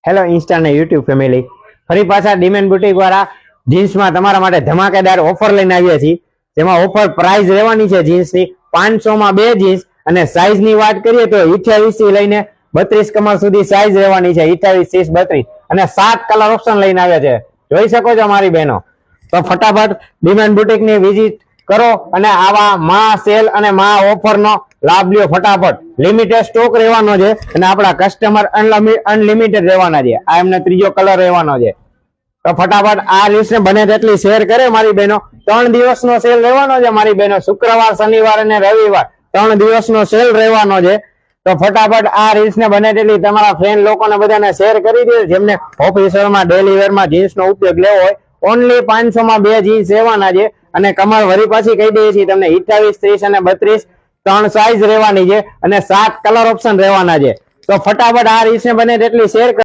Hello Insta ને YouTube family, ફરી પાછા ડિમેન બુટીક વાળા જીન્સમાં તમારા માટે ધમાકેદાર ઓફર લઈને આવ્યા છીએ। જેમાં ઓફર પ્રાઇસ રહેવાની છે જીન્સની 500 માં 2 જીન્સ અને સાઈઝ ની વાત કરીએ તો 28 થી લઈને 32 કમર સુધી સાઈઝ રહેવાની છે। 28 30 32 અને 7 કલર ઓપ્શન લઈને આવ્યા છે, જોઈ શકો છો મારી બહેનો। તો ફટાફટ ડિમેન બુટીક ની વિઝિટ કરો અને આવા માં સેલ અને માં ઓફર નો લાભ લ્યો। ફટાફટ લિમિટેડ સ્ટોક રહેવાનો છે અને આપણા કસ્ટમર અનલિમિટેડ રહેવાના છે। આ એમને ત્રીજો કલર રહેવાનો છે। તો ફટાફટ આ રીલ્સ ને બને તેટલી શેર કરે મારી બહેનો। 3 દિવસનો સેલ રહેવાનો છે મારી બહેનો, શુક્રવાર શનિવાર અને રવિવાર 3 દિવસનો સેલ રહેવાનો છે। તો ફટાફટ આ રીલ્સ ને બને તેટલી તમારા ફ્રેન્ડ લોકોને બધાને શેર કરી દે, જેમને ઓફિસરમાં ડેલી વેર માં જીન્સ નો ઉપયોગ લેવો હોય। ઓનલી 500 માં 2 જીન્સ રહેવાના છે અને કમર વરી પાછી કહી દઈએ છીએ તમને 28 30 અને 32 3 સાઈઝ રહેવાની છે અને 7 કલર ઓપ્શન રહેવાના છે। તો ફટાફટ આ રીલ્સ ને બને તેટલી શેર